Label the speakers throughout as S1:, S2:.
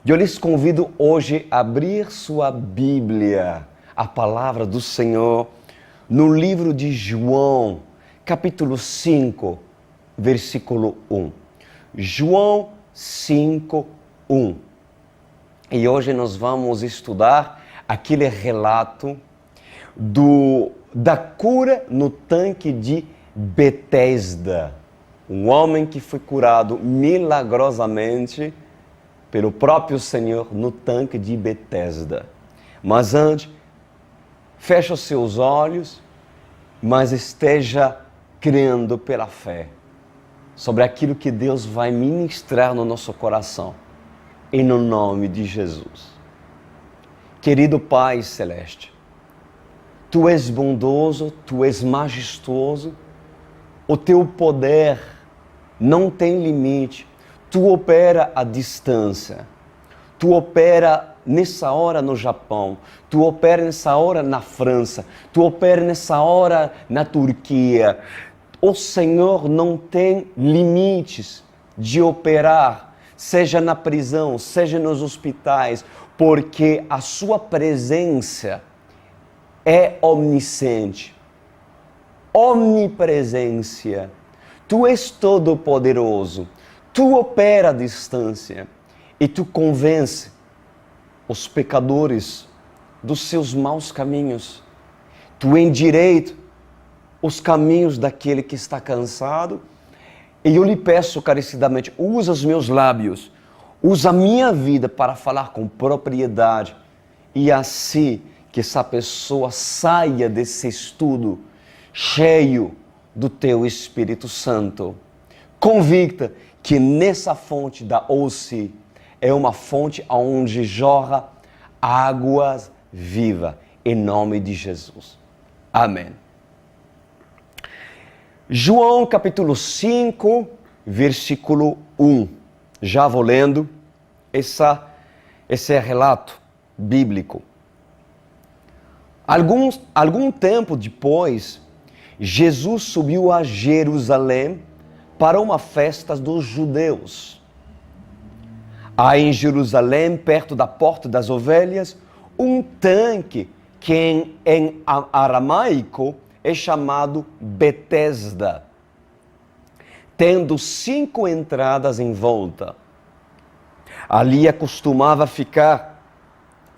S1: Eu lhes convido hoje a abrir sua Bíblia, a palavra do Senhor, no livro de João, capítulo 5, versículo 1. João 5, 1. E hoje nós vamos estudar aquele relato da cura no tanque de Betesda. Um homem que foi curado milagrosamente pelo próprio Senhor no tanque de Betesda. Mas antes, feche os seus olhos, mas esteja crendo pela fé sobre aquilo que Deus vai ministrar no nosso coração, em nome de Jesus. Querido Pai Celeste, Tu és bondoso, Tu és majestoso, o Teu poder não tem limite. Tu opera à distância. Tu opera nessa hora no Japão. Tu opera nessa hora na França. Tu opera nessa hora na Turquia. O Senhor não tem limites de operar, seja na prisão, seja nos hospitais, porque a Sua presença é omnisciente. Omnipresença. Tu és todo-poderoso. Tu opera à distância e Tu convence os pecadores dos seus maus caminhos. Tu endireita os caminhos daquele que está cansado. E eu lhe peço carecidamente, usa os meus lábios, usa a minha vida para falar com propriedade. E assim que essa pessoa saia desse estudo cheio do Teu Espírito Santo, convicta que nessa fonte da OC é uma fonte onde jorra águas vivas, em nome de Jesus. Amém. João capítulo 5, versículo 1. Já vou lendo esse relato bíblico. Algum tempo depois, Jesus subiu a Jerusalém para uma festa dos judeus. Há em Jerusalém, perto da Porta das Ovelhas, um tanque que em aramaico é chamado Betesda, tendo 5 entradas em volta. Ali acostumava ficar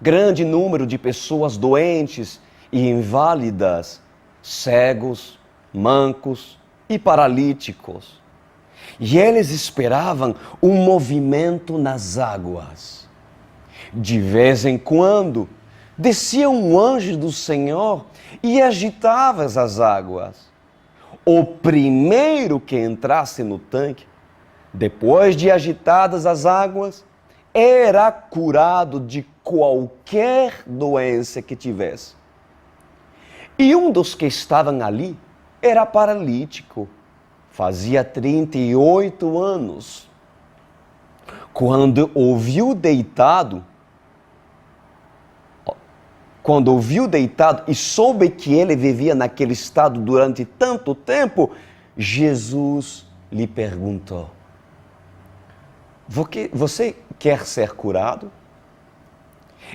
S1: grande número de pessoas doentes e inválidas, cegos, mancos e paralíticos. E eles esperavam um movimento nas águas. De vez em quando, descia um anjo do Senhor e agitava as águas. O primeiro que entrasse no tanque, depois de agitadas as águas, era curado de qualquer doença que tivesse. E um dos que estavam ali era paralítico. Fazia 38 anos. Quando ouviu deitado e soube que ele vivia naquele estado durante tanto tempo, Jesus lhe perguntou: Você quer ser curado?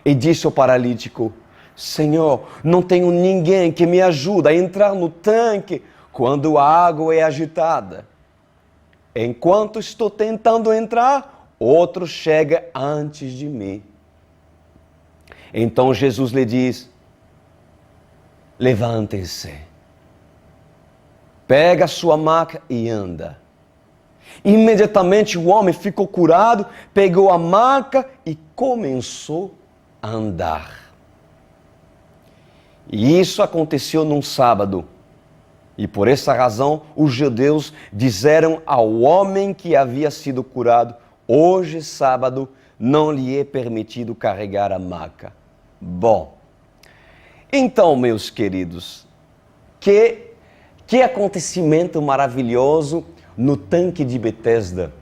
S1: E disse ao paralítico: Senhor, não tenho ninguém que me ajude a entrar no tanque quando a água é agitada. Enquanto estou tentando entrar, outro chega antes de mim. Então Jesus lhe diz: levante-se, pega a sua maca e anda. Imediatamente o homem ficou curado, pegou a maca e começou a andar. E isso aconteceu num sábado. E por essa razão, os judeus disseram ao homem que havia sido curado: hoje, sábado, não lhe é permitido carregar a maca. Bom, então, meus queridos, que acontecimento maravilhoso no tanque de Betesda.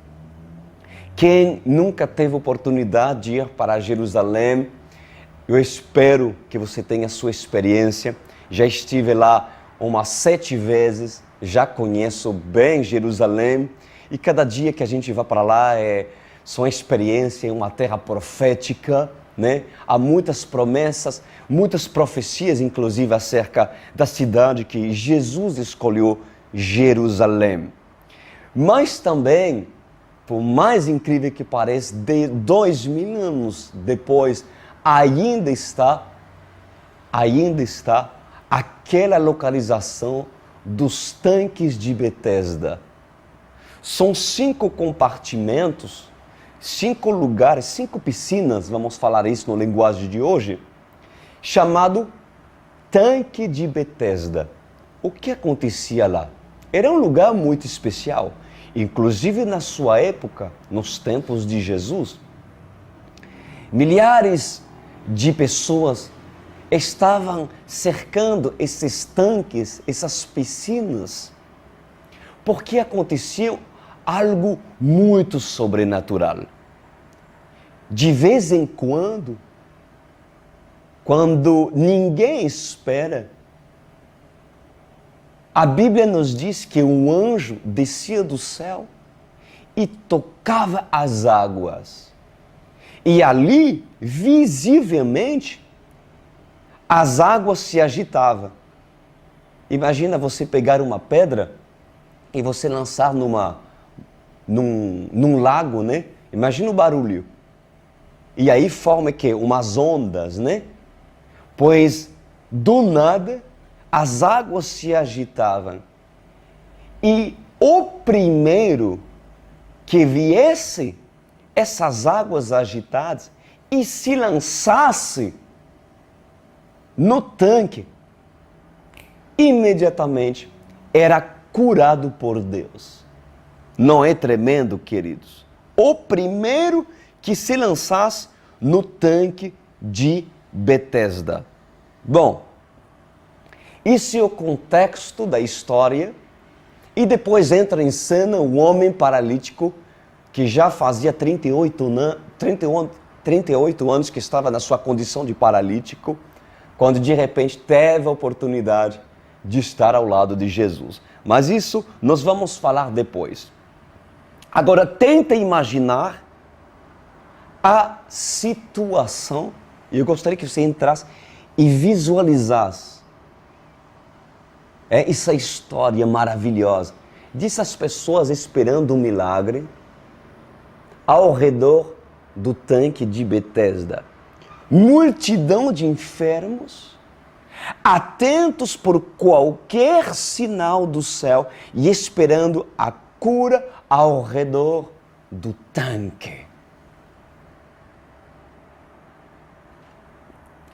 S1: Quem nunca teve oportunidade de ir para Jerusalém, eu espero que você tenha a sua experiência. Já estive lá umas 7 vezes, já conheço bem Jerusalém, e cada dia que a gente vai para lá são experiências em uma terra profética, né? Há muitas promessas, muitas profecias, inclusive, acerca da cidade que Jesus escolheu, Jerusalém. Mas também, por mais incrível que pareça, de 2000 anos depois, ainda está aquela localização dos tanques de Betesda. São 5 compartimentos, 5 lugares, 5 piscinas, vamos falar isso na linguagem de hoje, chamado Tanque de Betesda. O que acontecia lá? Era um lugar muito especial, inclusive na sua época, nos tempos de Jesus. Milhares de pessoas estavam cercando esses tanques, essas piscinas, porque acontecia algo muito sobrenatural. De vez em quando ninguém espera, a Bíblia nos diz que um anjo descia do céu e tocava as águas. E ali, visivelmente, as águas se agitavam. Imagina você pegar uma pedra e você lançar num lago, né? Imagina o barulho. E aí forma que umas ondas, né? Pois do nada as águas se agitavam. E o primeiro que viesse essas águas agitadas e se lançasse no tanque, imediatamente era curado por Deus. Não é tremendo, queridos? O primeiro que se lançasse no tanque de Betesda. Bom, esse é o contexto da história. E depois entra em cena um homem paralítico que já fazia 38 anos que estava na sua condição de paralítico, quando de repente teve a oportunidade de estar ao lado de Jesus. Mas isso nós vamos falar depois. Agora, tenta imaginar a situação, e eu gostaria que você entrasse e visualizasse essa história maravilhosa dessas pessoas esperando um milagre ao redor do tanque de Betesda. Multidão de enfermos, atentos por qualquer sinal do céu e esperando a cura ao redor do tanque.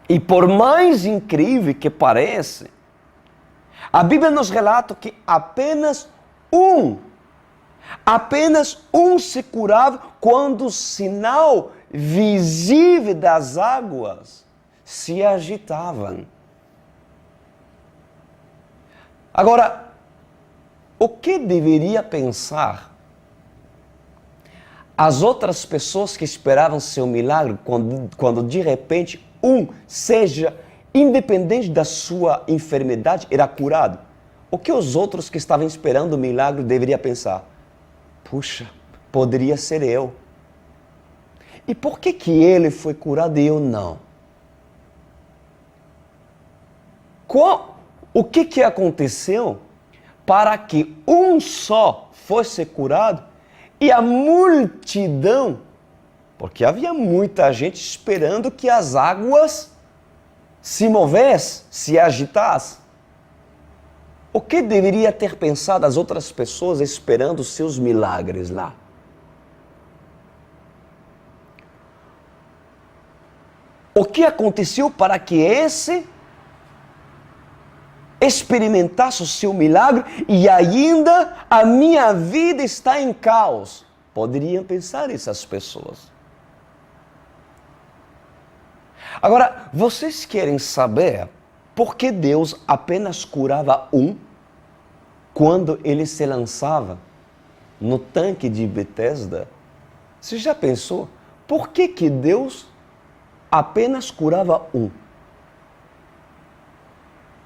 S1: E por mais incrível que pareça, a Bíblia nos relata que apenas um se curava quando o sinal visível das águas se agitavam. Agora, o que deveria pensar as outras pessoas que esperavam seu milagre quando de repente seja independente da sua enfermidade, era curado? O que os outros que estavam esperando o milagre deveriam pensar? Puxa, poderia ser eu. E por que ele foi curado e eu não? O que aconteceu para que um só fosse curado e a multidão, porque havia muita gente esperando que as águas se movessem, se agitassem. O que deveria ter pensado as outras pessoas esperando os seus milagres lá? O que aconteceu para que esse experimentasse o seu milagre e ainda a minha vida está em caos? Poderiam pensar essas pessoas. Agora, vocês querem saber por que Deus apenas curava quando ele se lançava no tanque de Betesda? Você já pensou? Por que Deus apenas curava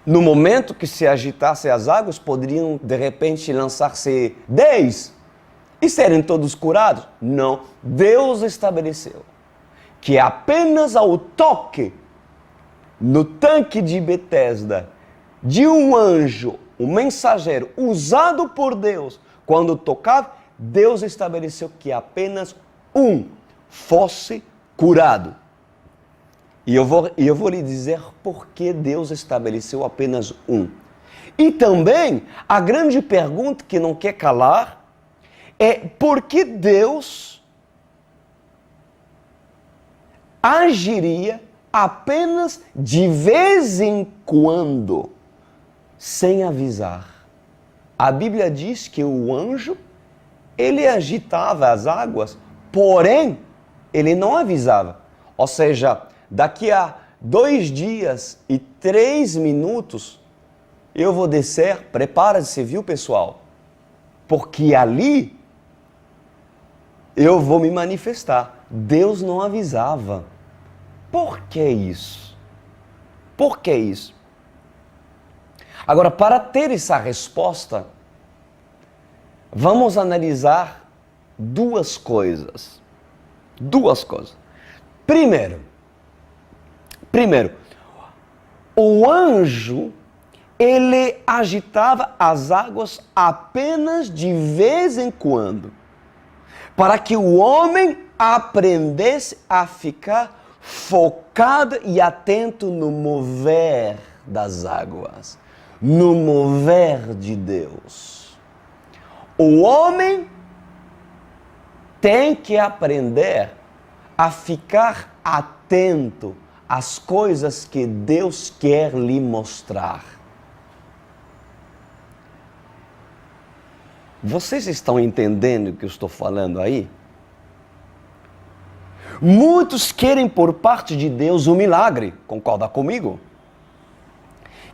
S1: No momento que se agitassem as águas, poderiam de repente lançar-se 10. e serem todos curados? Não. Deus estabeleceu que apenas ao toque no tanque de Betesda de um anjo, um mensageiro usado por Deus, quando tocava, Deus estabeleceu que apenas um fosse curado. E eu vou lhe dizer por que Deus estabeleceu apenas um. E também, a grande pergunta que não quer calar é por que Deus agiria apenas de vez em quando, sem avisar. A Bíblia diz que o anjo, ele agitava as águas, porém, ele não avisava. Ou seja, daqui a 2 dias e 3 minutos, eu vou descer, prepara-se, viu, pessoal? Porque ali eu vou me manifestar. Deus não avisava. Por que isso? Por que isso? Agora, para ter essa resposta, vamos analisar duas coisas. Primeiro, o anjo, ele agitava as águas apenas de vez em quando, para que o homem aprendesse a ficar focado e atento no mover das águas, no mover de Deus. O homem tem que aprender a ficar atento às coisas que Deus quer lhe mostrar. Vocês estão entendendo o que eu estou falando aí? Muitos querem por parte de Deus um milagre, concorda comigo?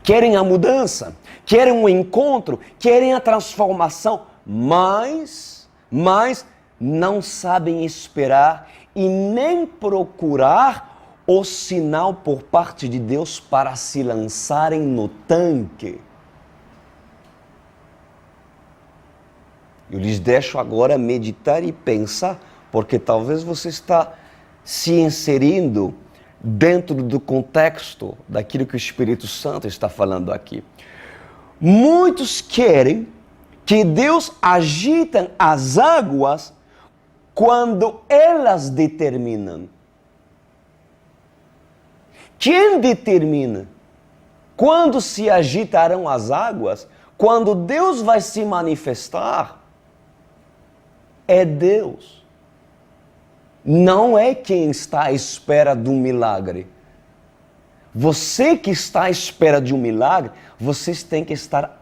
S1: Querem a mudança, querem um encontro, querem a transformação, mas não sabem esperar e nem procurar o sinal por parte de Deus para se lançarem no tanque. Eu lhes deixo agora meditar e pensar, porque talvez você está se inserindo dentro do contexto daquilo que o Espírito Santo está falando aqui. Muitos querem que Deus agite as águas quando elas determinam. Quem determina quando se agitarão as águas, quando Deus vai se manifestar, é Deus. Não é quem está à espera de um milagre. Você que está à espera de um milagre, vocês têm que estar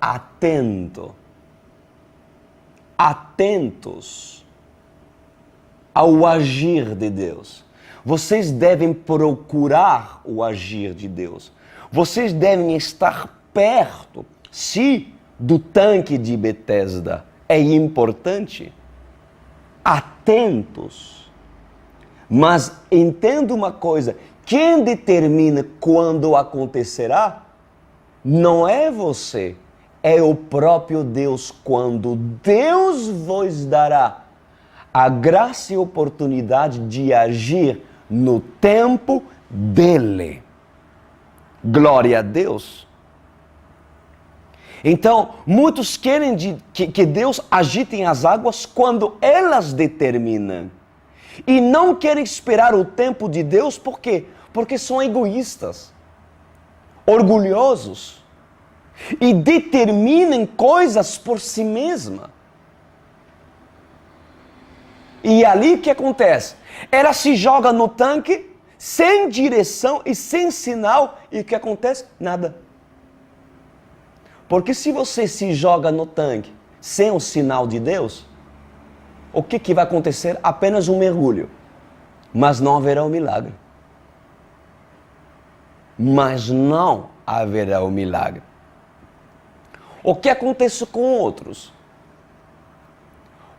S1: atentos ao agir de Deus. Vocês devem procurar o agir de Deus. Vocês devem estar perto, sim, do tanque de Betesda. É importante. Atentos. Mas entenda uma coisa, quem determina quando acontecerá não é você, é o próprio Deus, quando Deus vos dará a graça e oportunidade de agir no tempo dele. Glória a Deus. Então, muitos querem que Deus agite as águas quando elas determinam. E não querem esperar o tempo de Deus, por quê? Porque são egoístas, orgulhosos, e determinam coisas por si mesma. E ali o que acontece? Ela se joga no tanque, sem direção e sem sinal, e o que acontece? Nada. Porque se você se joga no tanque sem o sinal de Deus, o que vai acontecer? Apenas um mergulho. Mas não haverá um milagre. Mas não haverá um milagre. O que acontece com outros?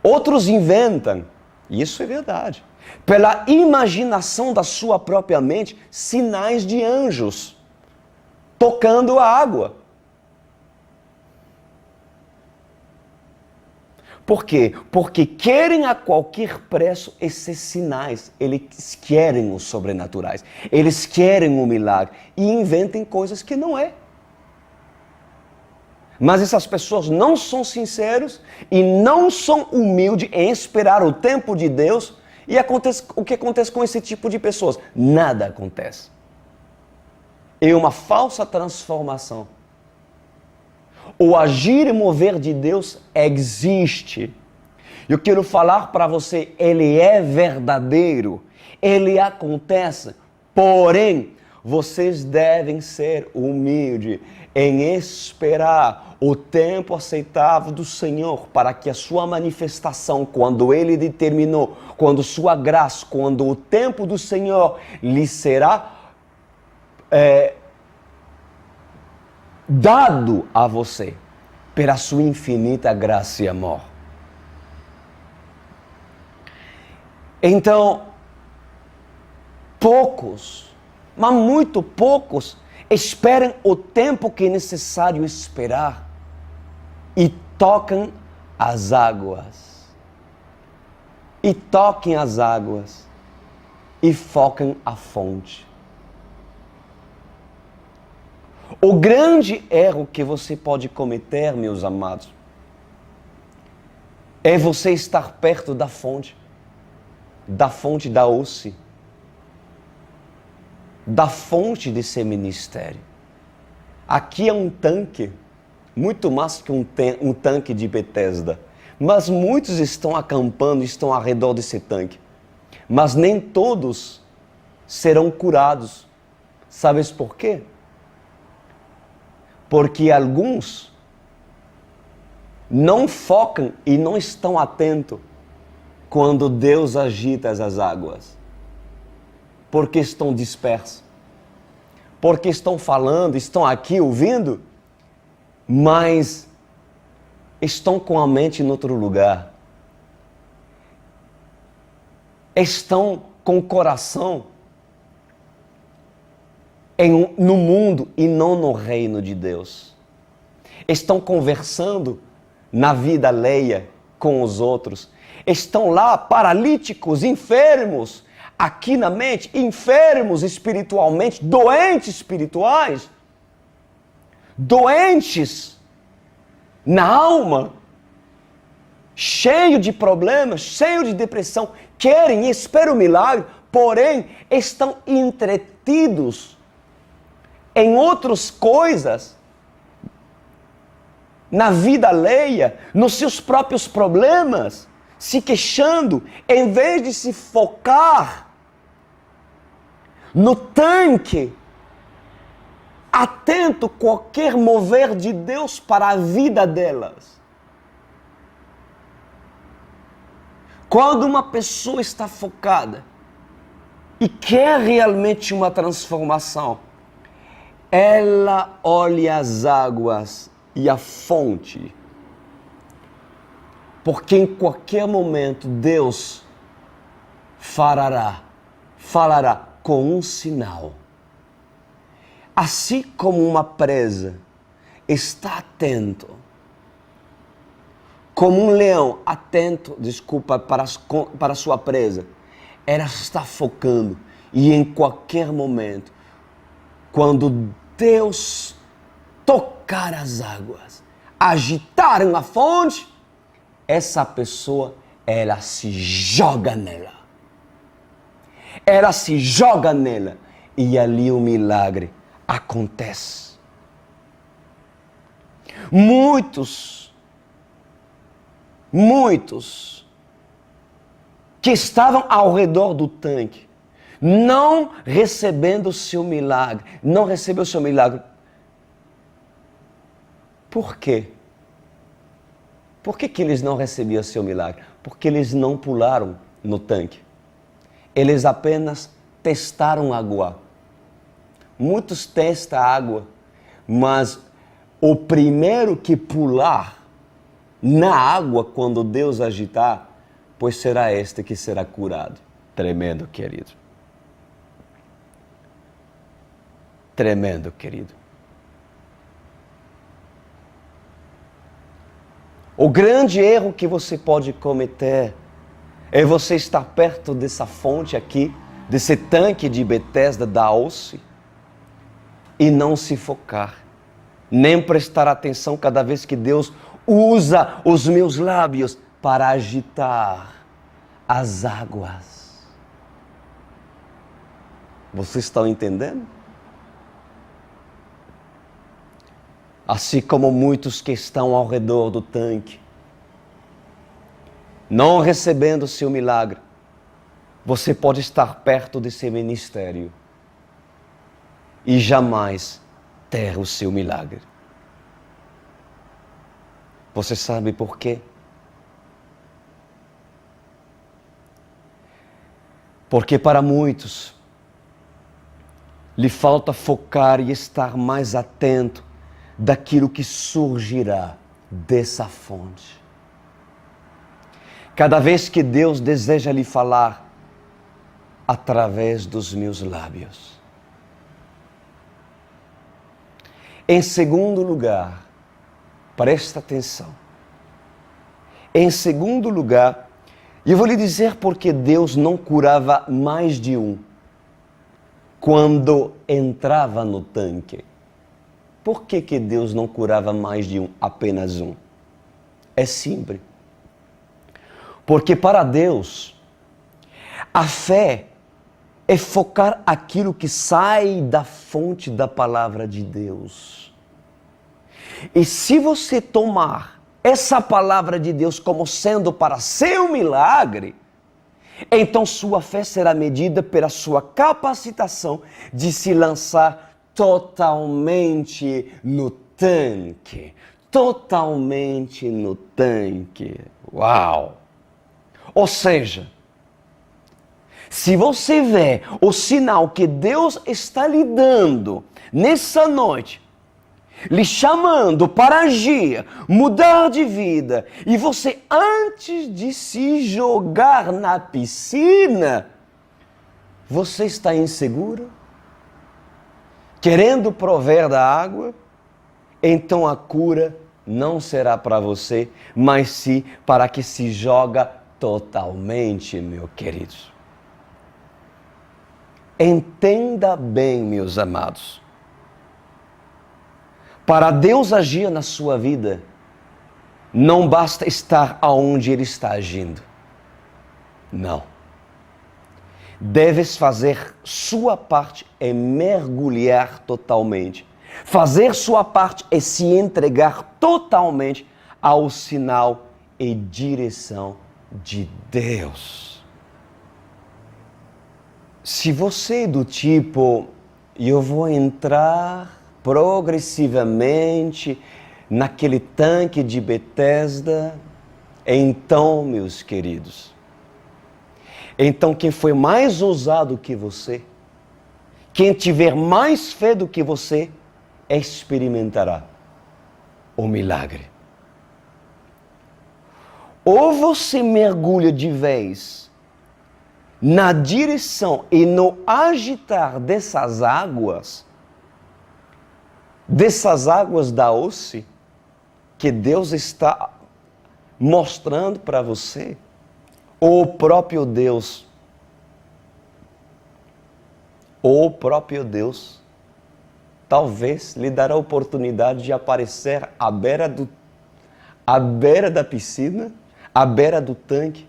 S1: Outros inventam, e isso é verdade, pela imaginação da sua própria mente, sinais de anjos tocando a água. Por quê? Porque querem a qualquer preço esses sinais. Eles querem os sobrenaturais. Eles querem o milagre. E inventem coisas que não é. Mas essas pessoas não são sinceros e não são humildes em esperar o tempo de Deus. E o que acontece com esse tipo de pessoas? Nada acontece. É uma falsa transformação. O agir e mover de Deus existe. Eu quero falar para você, ele é verdadeiro. Ele acontece. Porém, vocês devem ser humildes em esperar o tempo aceitável do Senhor para que a sua manifestação, quando Ele determinou, quando sua graça, quando o tempo do Senhor lhe será dado a você, pela sua infinita graça e amor. Então, poucos, mas muito poucos, esperam o tempo que é necessário esperar e tocam as águas. E toquem as águas e focam a fonte. O grande erro que você pode cometer, meus amados, é você estar perto da fonte da OSCE, da fonte desse ministério. Aqui é um tanque, muito mais que um tanque de Bethesda, mas muitos estão acampando, estão ao redor desse tanque, mas nem todos serão curados. Sabes por quê? Porque alguns não focam e não estão atentos quando Deus agita as águas. Porque estão dispersos. Porque estão falando, estão aqui ouvindo, mas estão com a mente em outro lugar. Estão com o coração no mundo e não no reino de Deus. Estão conversando na vida alheia com os outros. Estão lá paralíticos, enfermos, aqui na mente, enfermos espiritualmente, doentes espirituais, doentes na alma, cheio de problemas, cheio de depressão, querem e esperam o milagre, porém estão entretidos em outras coisas, na vida alheia, nos seus próprios problemas, se queixando, em vez de se focar no tanque, atento a qualquer mover de Deus para a vida delas. Quando uma pessoa está focada e quer realmente uma transformação, ela olha as águas e a fonte. Porque em qualquer momento Deus falará com um sinal. Assim como uma presa está atento, como um leão atento, para sua presa, ela está focando e em qualquer momento, quando Deus tocar as águas, agitar a fonte, essa pessoa, ela se joga nela. Ela se joga nela e ali o milagre acontece. Muitos que estavam ao redor do tanque, não recebendo o seu milagre, não recebeu o seu milagre. Por quê? Por que eles não recebiam o seu milagre? Porque eles não pularam no tanque. Eles apenas testaram a água. Muitos testam a água, mas o primeiro que pular na água quando Deus agitar, pois será este que será curado. Tremendo, querido. Tremendo, querido. O grande erro que você pode cometer é você estar perto dessa fonte aqui, desse tanque de Betesda da Ossi, e não se focar, nem prestar atenção cada vez que Deus usa os meus lábios para agitar as águas. Vocês estão entendendo? Assim como muitos que estão ao redor do tanque, não recebendo o seu milagre, você pode estar perto desse ministério e jamais ter o seu milagre. Você sabe por quê? Porque para muitos lhe falta focar e estar mais atento daquilo que surgirá dessa fonte. Cada vez que Deus deseja lhe falar através dos meus lábios. Em segundo lugar, presta atenção. Em segundo lugar, eu vou lhe dizer porque Deus não curava mais de um quando entrava no tanque. Por que Deus não curava mais de um, apenas um? É simples. Porque para Deus, a fé é focar aquilo que sai da fonte da palavra de Deus. E se você tomar essa palavra de Deus como sendo para seu milagre, então sua fé será medida pela sua capacitação de se lançar totalmente no tanque. Totalmente no tanque. Uau! Ou seja, se você vê o sinal que Deus está lhe dando nessa noite, lhe chamando para agir, mudar de vida, e você, antes de se jogar na piscina, você está inseguro, querendo prover da água, então a cura não será para você, mas sim para que se joga totalmente, meu querido. Entenda bem, meus amados. Para Deus agir na sua vida, não basta estar aonde Ele está agindo. Não. Deves fazer sua parte e mergulhar totalmente. Fazer sua parte é se entregar totalmente ao sinal e direção de Deus. Se você é do tipo, eu vou entrar progressivamente naquele tanque de Betesda, então, meus queridos, então quem foi mais ousado que você, quem tiver mais fé do que você, experimentará o milagre. Ou você mergulha de vez na direção e no agitar dessas águas da Ossi, que Deus está mostrando para você, ou o próprio Deus, talvez lhe dará a oportunidade de aparecer à beira da piscina, à beira do tanque,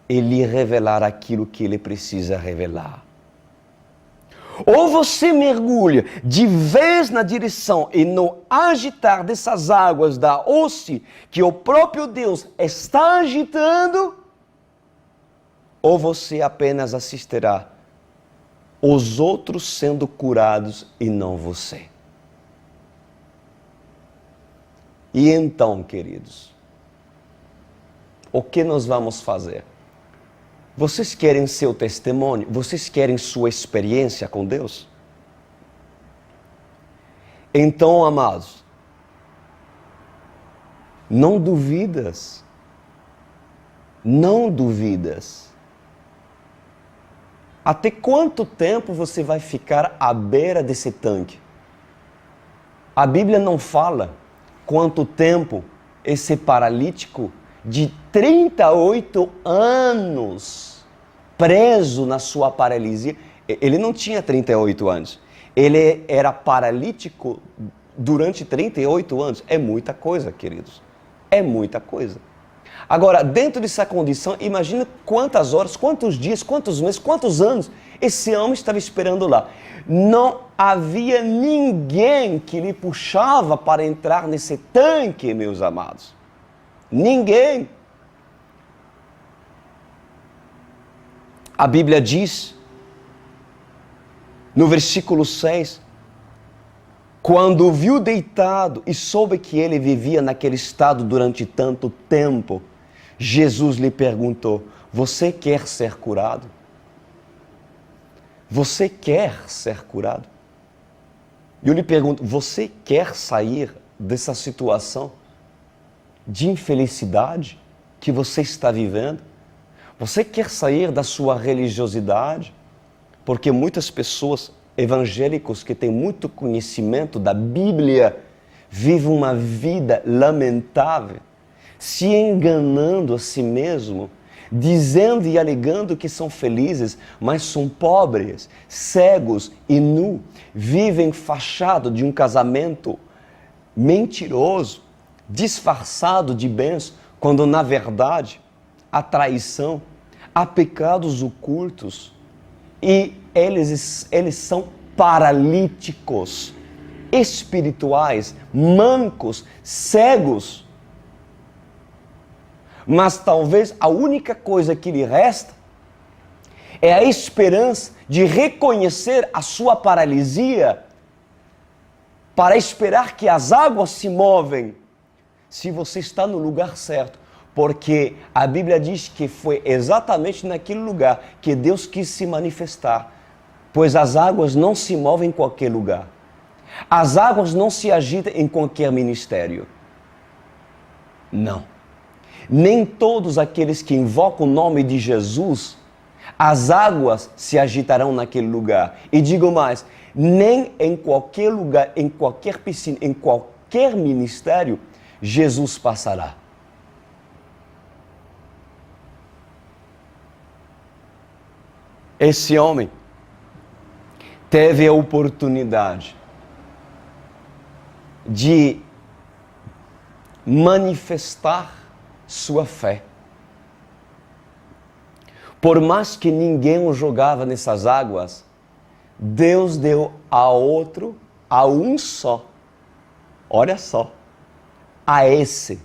S1: e lhe revelar aquilo que ele precisa revelar. Ou você mergulha de vez na direção e no agitar dessas águas da Ossi, que o próprio Deus está agitando, ou você apenas assistirá os outros sendo curados e não você. E então, queridos, o que nós vamos fazer? Vocês querem seu testemunho? Vocês querem sua experiência com Deus? Então, amados, não duvidas. Até quanto tempo você vai ficar à beira desse tanque? A Bíblia não fala quanto tempo esse paralítico de 38 anos, preso na sua paralisia. Ele não tinha 38 anos. Ele era paralítico durante 38 anos. É muita coisa, queridos. É muita coisa. Agora, dentro dessa condição, imagina quantas horas, quantos dias, quantos meses, quantos anos esse homem estava esperando lá. Não havia ninguém que lhe puxava para entrar nesse tanque, meus amados. Ninguém. A Bíblia diz, no versículo 6, quando o viu deitado e soube que ele vivia naquele estado durante tanto tempo, Jesus lhe perguntou: você quer ser curado? Você quer ser curado? E eu lhe pergunto, você quer sair dessa situação de infelicidade que você está vivendo? Você quer sair da sua religiosidade? Porque muitas pessoas evangélicos que têm muito conhecimento da Bíblia vivem uma vida lamentável, se enganando a si mesmo, dizendo e alegando que são felizes, mas são pobres, cegos e nus, vivem fachado de um casamento mentiroso, disfarçado de bens, quando na verdade há traição, há pecados ocultos e eles são paralíticos, espirituais, mancos, cegos. Mas talvez a única coisa que lhe resta é a esperança de reconhecer a sua paralisia para esperar que as águas se movem, se você está no lugar certo. Porque a Bíblia diz que foi exatamente naquele lugar que Deus quis se manifestar, pois as águas não se movem em qualquer lugar. As águas não se agitam em qualquer ministério. Não. Nem todos aqueles que invocam o nome de Jesus, as águas se agitarão naquele lugar. E digo mais, nem em qualquer lugar, em qualquer piscina, em qualquer ministério, Jesus passará. Esse homem teve a oportunidade de manifestar sua fé. Por mais que ninguém o jogava nessas águas, Deus deu a outro, a um só. Olha só, a esse.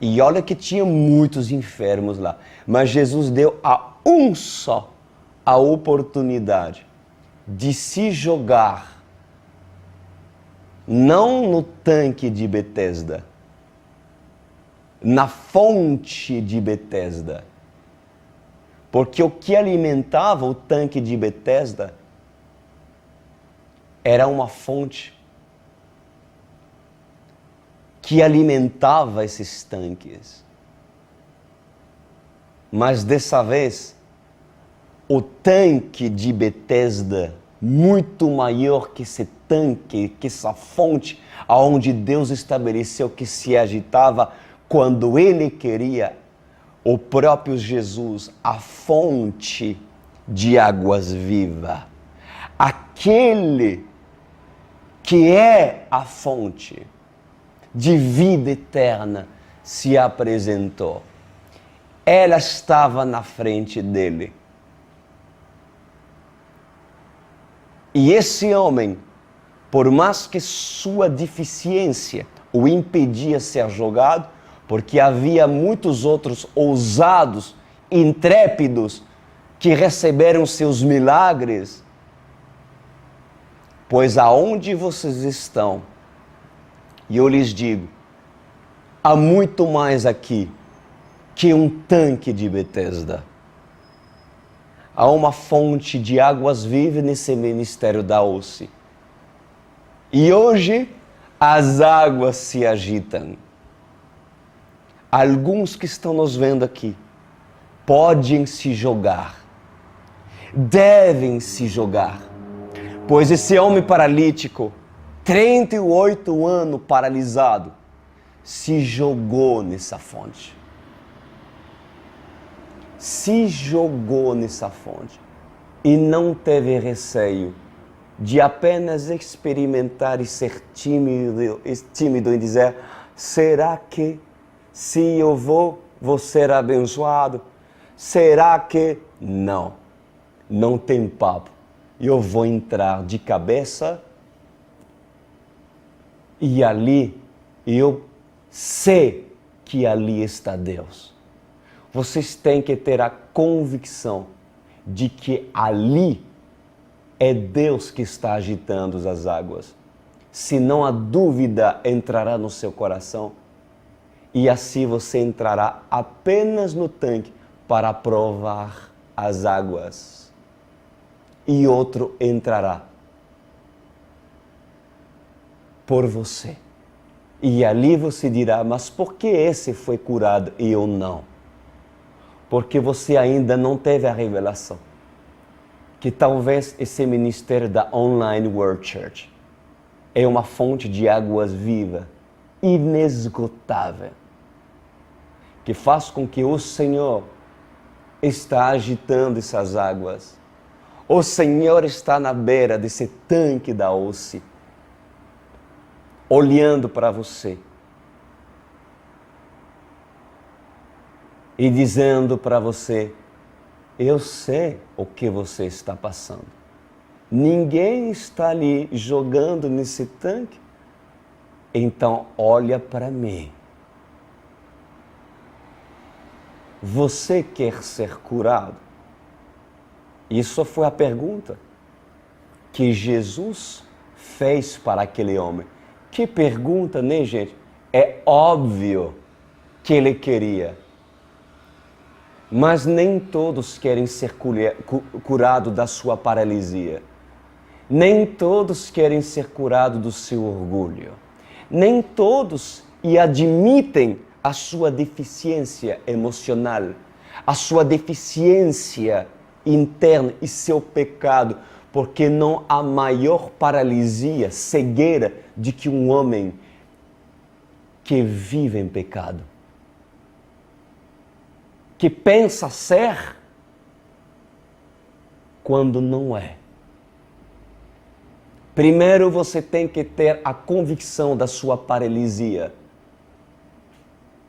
S1: E olha que tinha muitos enfermos lá, mas Jesus deu a um só a oportunidade de se jogar, não no tanque de Betesda, na fonte de Betesda. Porque o que alimentava o tanque de Betesda era uma fonte que alimentava esses tanques. Mas dessa vez, o tanque de Betesda, muito maior que esse tanque, que essa fonte, aonde Deus estabeleceu que se agitava quando Ele queria, o próprio Jesus, a fonte de águas vivas, aquele que é a fonte de vida eterna, se apresentou. Ela estava na frente dele. E esse homem, por mais que sua deficiência o impedia de ser jogado, porque havia muitos outros ousados, intrépidos, que receberam seus milagres, pois aonde vocês estão, e eu lhes digo, há muito mais aqui que um tanque de Betesda. Há uma fonte de águas vivas nesse ministério da OSE. E hoje as águas se agitam. Alguns que estão nos vendo aqui podem se jogar, devem se jogar, pois esse homem paralítico, 38 anos paralisado, se jogou nessa fonte. Se jogou nessa fonte e não teve receio de apenas experimentar e ser tímido e dizer: será que se eu vou ser abençoado? Será que... Não tem papo. Eu vou entrar de cabeça e ali eu sei que ali está Deus. Vocês têm que ter a convicção de que ali é Deus que está agitando as águas. Senão a dúvida entrará no seu coração e assim você entrará apenas no tanque para provar as águas. E outro entrará por você. E ali você dirá: mas por que esse foi curado e eu não? Porque você ainda não teve a revelação que talvez esse ministério da Online World Church é uma fonte de águas viva, inesgotável, que faz com que o Senhor está agitando essas águas. O Senhor está na beira desse tanque da Ossi, olhando para você e dizendo para você: eu sei o que você está passando. Ninguém está ali jogando nesse tanque. Então olha para mim. Você quer ser curado? Isso foi a pergunta que Jesus fez para aquele homem. Que pergunta, né, gente? É óbvio que ele queria. Mas nem todos querem ser curados da sua paralisia. Nem todos querem ser curados do seu orgulho. Nem todos admitem a sua deficiência emocional, a sua deficiência interna e seu pecado, porque não há maior paralisia, cegueira, de que um homem que vive em pecado, que pensa ser quando não é. Primeiro você tem que ter a convicção da sua paralisia,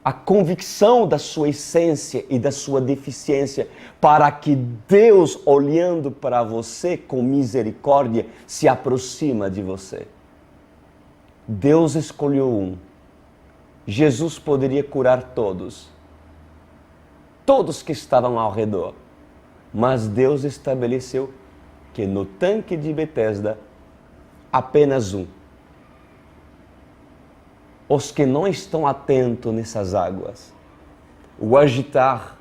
S1: a convicção da sua essência e da sua deficiência, para que Deus, olhando para você com misericórdia, se aproxima de você. Deus escolheu um. Jesus poderia curar todos que estavam ao redor, mas Deus estabeleceu que no tanque de Betesda, apenas um. Os que não estão atentos nessas águas, o agitar,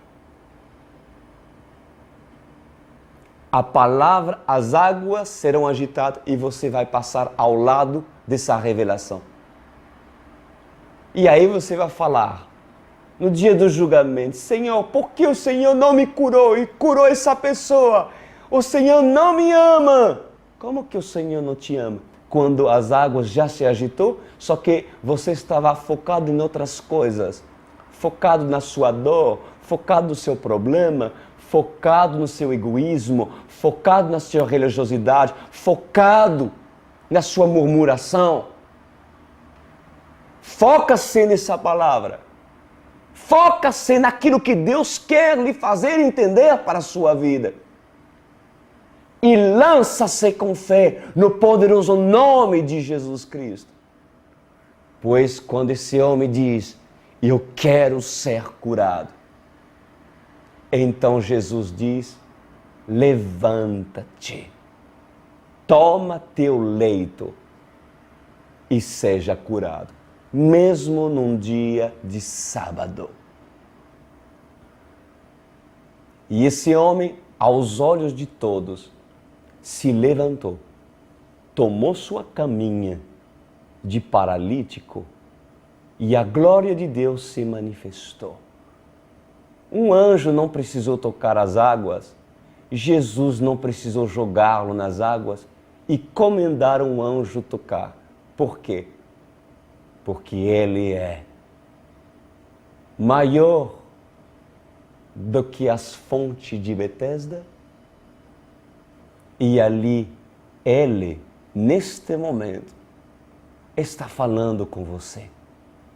S1: a palavra, as águas serão agitadas e você vai passar ao lado dessa revelação. E aí você vai falar, no dia do julgamento: Senhor, por que o Senhor não me curou e curou essa pessoa? O Senhor não me ama. Como que o Senhor não te ama? Quando as águas já se agitou, só que você estava focado em outras coisas. Focado na sua dor, focado no seu problema, focado no seu egoísmo, focado na sua religiosidade, focado na sua murmuração. Foca-se nessa palavra. Foca-se naquilo que Deus quer lhe fazer entender para a sua vida. E lança-se com fé no poderoso nome de Jesus Cristo. Pois quando esse homem diz: eu quero ser curado, então Jesus diz: levanta-te, toma teu leito e seja curado, mesmo num dia de sábado. E esse homem, aos olhos de todos, se levantou, tomou sua caminha de paralítico e a glória de Deus se manifestou. Um anjo não precisou tocar as águas, Jesus não precisou jogá-lo nas águas e comandar um anjo tocar. Por quê? Porque ele é maior do que as fontes de Betesda? E ali, Ele, neste momento, está falando com você.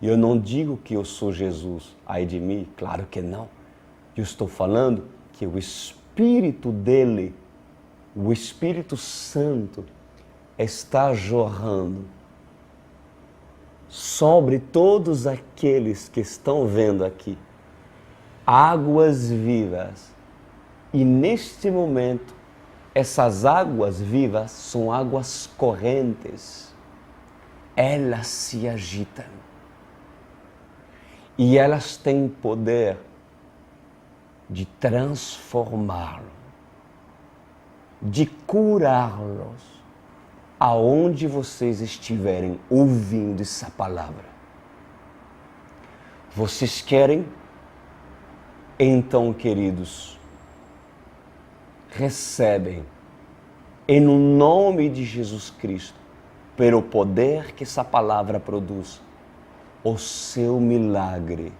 S1: Eu não digo que eu sou Jesus, ai de mim, claro que não. Eu estou falando que o Espírito dele, o Espírito Santo, está jorrando sobre todos aqueles que estão vendo aqui águas vivas. E neste momento, essas águas vivas são águas correntes. Elas se agitam. E elas têm poder de transformá-los, de curá-los, aonde vocês estiverem ouvindo essa palavra. Vocês querem? Então, queridos, recebem, em nome de Jesus Cristo, pelo poder que essa palavra produz, o seu milagre.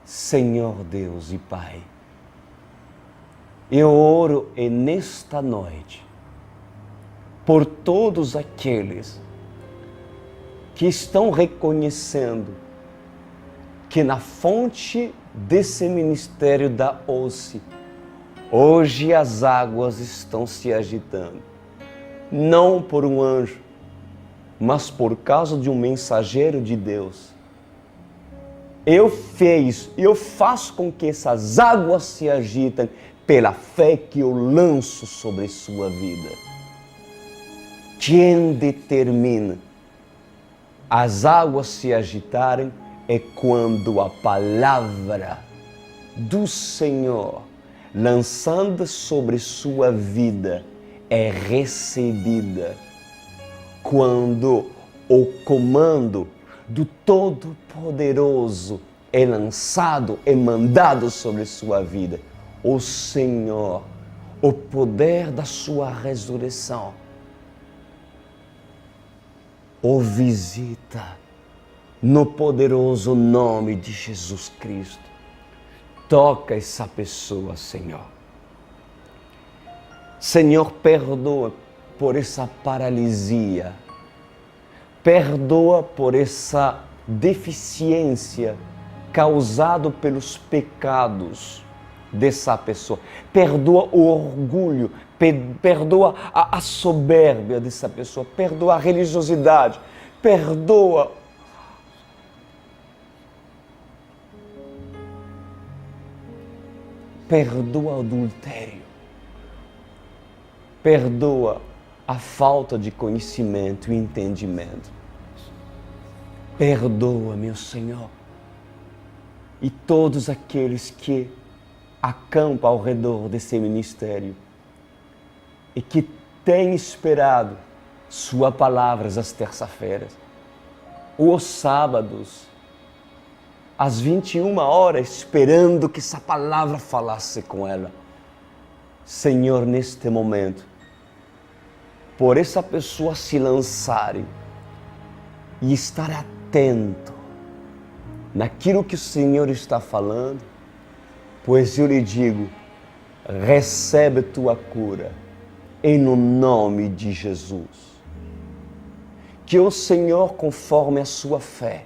S1: Senhor Deus e Pai, eu oro nesta noite por todos aqueles que estão reconhecendo que na fonte desse ministério da OSE, hoje as águas estão se agitando, não por um anjo, mas por causa de um mensageiro de Deus. Eu faço com que essas águas se agitem pela fé que eu lanço sobre sua vida. Quem determina as águas se agitarem é quando a palavra do Senhor, lançada sobre sua vida, é recebida. Quando o comando do Todo-Poderoso é lançado, é mandado sobre sua vida, o Senhor, o poder da sua ressurreição, o visita no poderoso nome de Jesus Cristo. Toca essa pessoa, Senhor. Senhor, perdoa por essa paralisia. Perdoa por essa deficiência causada pelos pecados dessa pessoa. Perdoa o orgulho, perdoa a soberbia dessa pessoa, perdoa a religiosidade, perdoa o adultério, perdoa a falta de conhecimento e entendimento. Perdoa, meu Senhor, e todos aqueles que acampam ao redor desse ministério e que têm esperado sua palavra às terças-feiras, ou aos sábados, às 21 horas, esperando que essa palavra falasse com ela. Senhor, neste momento, por essa pessoa se lançar e estar atento naquilo que o Senhor está falando, pois eu lhe digo, recebe tua cura em nome de Jesus. Que o Senhor, conforme a sua fé,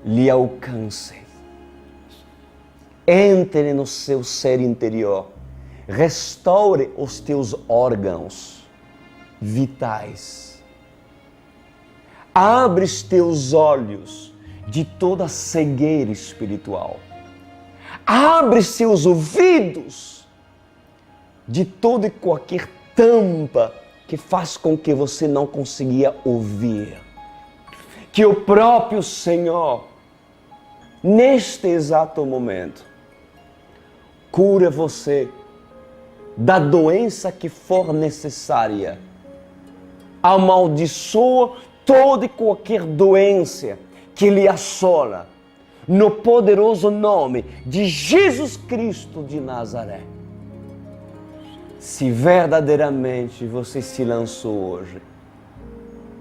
S1: lhe alcance, entre no seu ser interior, restaure os teus órgãos vitais, abre os teus olhos de toda cegueira espiritual, abre seus ouvidos de toda e qualquer tampa que faz com que você não conseguia ouvir. Que o próprio Senhor, neste exato momento, cura você da doença que for necessária. Amaldiçoa toda e qualquer doença que lhe assola, no poderoso nome de Jesus Cristo de Nazaré. Se verdadeiramente você se lançou hoje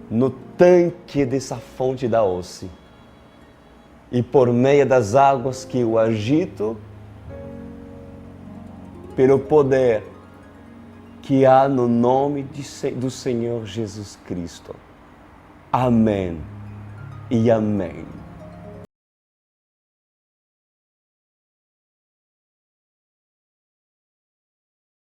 S1: no tanque dessa fonte da OSE, e por meio das águas que eu agito, pelo poder que há no nome do Senhor Jesus Cristo. Amém e amém.